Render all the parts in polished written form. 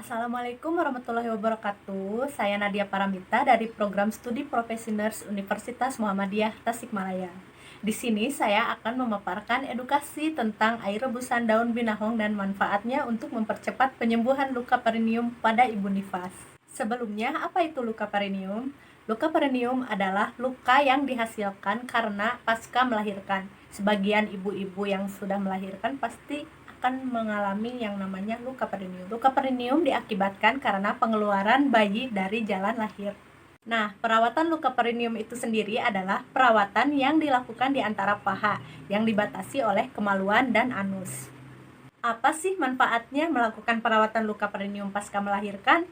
Assalamualaikum warahmatullahi wabarakatuh. Saya Nadia Paramita dari Program Studi Profesi Nurse Universitas Muhammadiyah Tasikmalaya. Di sini saya akan memaparkan edukasi tentang air rebusan daun binahong dan manfaatnya untuk mempercepat penyembuhan luka perineum pada ibu nifas. Sebelumnya, apa itu luka perineum? Luka perineum adalah luka yang dihasilkan karena pasca melahirkan. Sebagian ibu-ibu yang sudah melahirkan pasti akan mengalami yang namanya luka perineum. Luka perineum diakibatkan karena pengeluaran bayi dari jalan lahir. Nah, perawatan luka perineum itu sendiri adalah perawatan yang dilakukan di antara paha yang dibatasi oleh kemaluan dan anus. Apa sih manfaatnya melakukan perawatan luka perineum pasca melahirkan?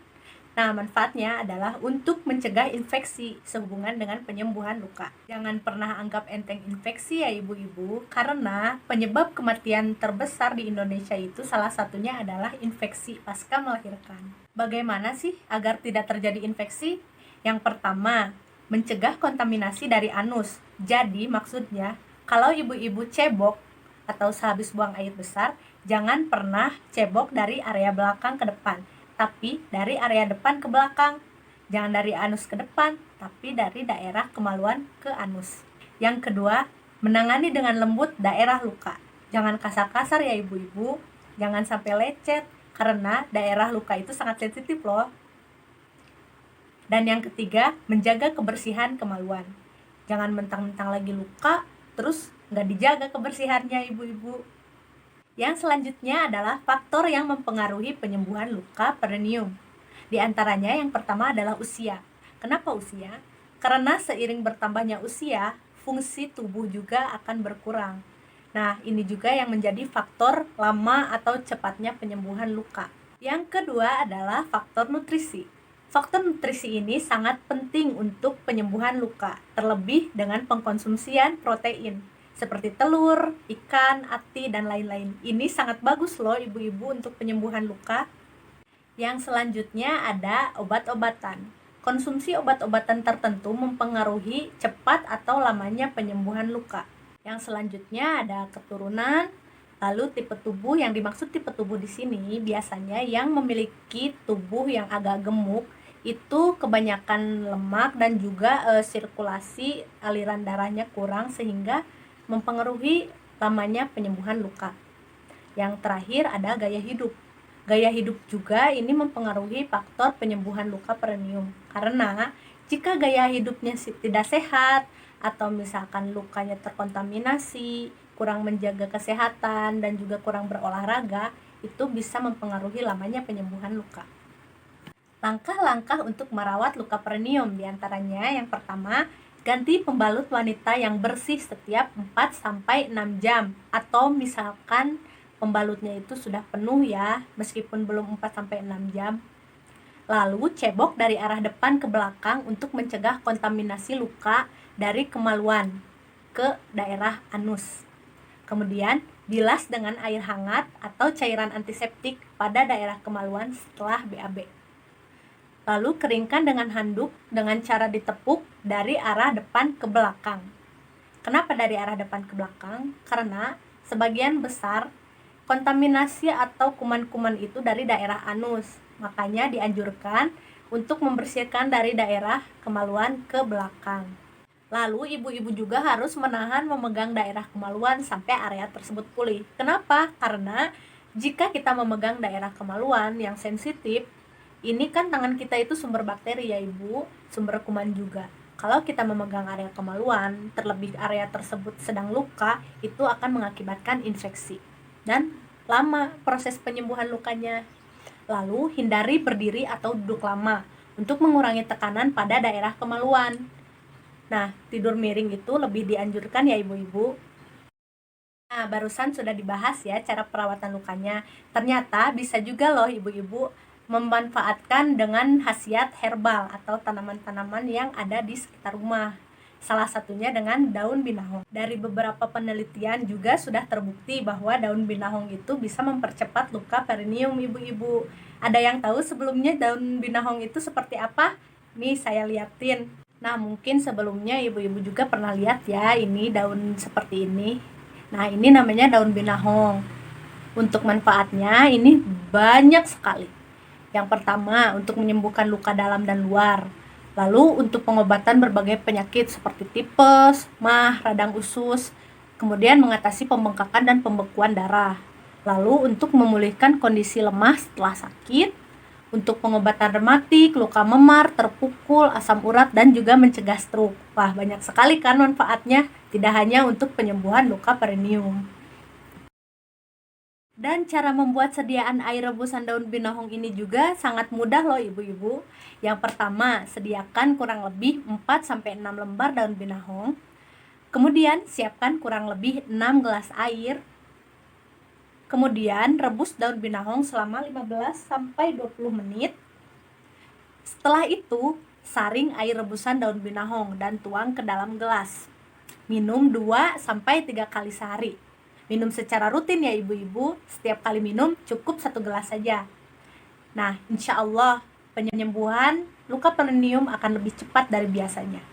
Nah, manfaatnya adalah untuk mencegah infeksi sehubungan dengan penyembuhan luka. Jangan pernah anggap enteng infeksi ya ibu-ibu, karena penyebab kematian terbesar di Indonesia itu salah satunya adalah infeksi pasca melahirkan. Bagaimana sih agar tidak terjadi infeksi? Yang pertama, mencegah kontaminasi dari anus. Jadi maksudnya, kalau ibu-ibu cebok atau sehabis buang air besar, jangan pernah cebok dari area belakang ke depan, tapi dari area depan ke belakang. Jangan dari anus ke depan, tapi dari daerah kemaluan ke anus. Yang kedua, menangani dengan lembut daerah luka. Jangan kasar-kasar ya ibu-ibu, jangan sampai lecet, karena daerah luka itu sangat sensitif loh. Dan yang ketiga, menjaga kebersihan kemaluan. Jangan mentang-mentang lagi luka, terus nggak dijaga kebersihannya ibu-ibu. Yang selanjutnya adalah faktor yang mempengaruhi penyembuhan luka perineum. Di antaranya yang pertama adalah usia. Kenapa usia? Karena seiring bertambahnya usia, fungsi tubuh juga akan berkurang. Nah, ini juga yang menjadi faktor lama atau cepatnya penyembuhan luka. Yang kedua adalah faktor nutrisi. Faktor nutrisi ini sangat penting untuk penyembuhan luka, terlebih dengan pengkonsumsian protein seperti telur, ikan, ati, dan lain-lain. Ini sangat bagus loh ibu-ibu untuk penyembuhan luka. Yang selanjutnya ada obat-obatan. Konsumsi obat-obatan tertentu mempengaruhi cepat atau lamanya penyembuhan luka. Yang selanjutnya ada keturunan, lalu tipe tubuh. Yang dimaksud tipe tubuh di sini biasanya yang memiliki tubuh yang agak gemuk, itu kebanyakan lemak dan juga sirkulasi aliran darahnya kurang sehingga mempengaruhi lamanya penyembuhan luka. Yang terakhir ada gaya hidup. Gaya hidup juga ini mempengaruhi faktor penyembuhan luka perineum. Karena jika gaya hidupnya tidak sehat atau misalkan lukanya terkontaminasi, kurang menjaga kesehatan dan juga kurang berolahraga, itu bisa mempengaruhi lamanya penyembuhan luka. Langkah-langkah untuk merawat luka perineum diantaranya yang pertama, ganti pembalut wanita yang bersih setiap 4-6 jam, atau misalkan pembalutnya itu sudah penuh ya, meskipun belum 4-6 jam. Lalu cebok dari arah depan ke belakang untuk mencegah kontaminasi luka dari kemaluan ke daerah anus. Kemudian bilas dengan air hangat atau cairan antiseptik pada daerah kemaluan setelah BAB. Lalu keringkan dengan handuk dengan cara ditepuk dari arah depan ke belakang. Kenapa dari arah depan ke belakang? Karena sebagian besar kontaminasi atau kuman-kuman itu dari daerah anus. Makanya dianjurkan untuk membersihkan dari daerah kemaluan ke belakang. Lalu ibu-ibu juga harus menahan memegang daerah kemaluan sampai area tersebut pulih. Kenapa? Karena jika kita memegang daerah kemaluan yang sensitif, ini kan tangan kita itu sumber bakteri ya ibu, sumber kuman juga. Kalau kita memegang area kemaluan, terlebih area tersebut sedang luka, itu akan mengakibatkan infeksi dan lama proses penyembuhan lukanya. Lalu hindari berdiri atau duduk lama untuk mengurangi tekanan pada daerah kemaluan. Nah, tidur miring itu lebih dianjurkan ya ibu-ibu. Nah, barusan sudah dibahas ya cara perawatan lukanya. Ternyata bisa juga loh ibu-ibu memanfaatkan dengan khasiat herbal atau tanaman-tanaman yang ada di sekitar rumah. Salah satunya dengan daun binahong. Dari beberapa penelitian juga sudah terbukti bahwa daun binahong itu bisa mempercepat luka perineum ibu-ibu. Ada yang tahu sebelumnya daun binahong itu seperti apa? Nih saya liatin. Nah, mungkin sebelumnya ibu-ibu juga pernah lihat ya ini daun seperti ini. Nah, ini namanya daun binahong. Untuk manfaatnya ini banyak sekali. Yang pertama, untuk menyembuhkan luka dalam dan luar. Lalu untuk pengobatan berbagai penyakit seperti tipes, mah, radang usus, kemudian mengatasi pembengkakan dan pembekuan darah. Lalu untuk memulihkan kondisi lemah setelah sakit, untuk pengobatan rematik, luka memar, terpukul, asam urat, dan juga mencegah stroke. Wah, banyak sekali kan manfaatnya, tidak hanya untuk penyembuhan luka perineum. Dan cara membuat sediaan air rebusan daun binohong ini juga sangat mudah loh ibu-ibu. Yang pertama, sediakan kurang lebih 4-6 lembar daun binohong. Kemudian siapkan kurang lebih 6 gelas air. Kemudian rebus daun binohong selama 15-20 menit. Setelah itu, saring air rebusan daun binohong dan tuang ke dalam gelas. Minum 2-3 kali sehari. Minum secara rutin ya ibu-ibu, setiap kali minum cukup 1 gelas saja. Nah, insya Allah penyembuhan luka perineum akan lebih cepat dari biasanya.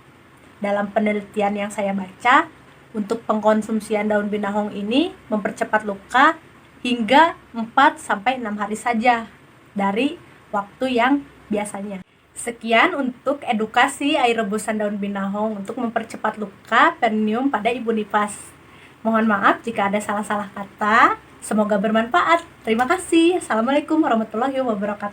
Dalam penelitian yang saya baca, untuk pengkonsumsian daun binohong ini mempercepat luka hingga 4-6 hari saja dari waktu yang biasanya. Sekian untuk edukasi air rebusan daun binohong untuk mempercepat luka perineum pada ibu nifas. Mohon maaf jika ada salah-salah kata. Semoga bermanfaat. Terima kasih. Assalamualaikum warahmatullahi wabarakatuh.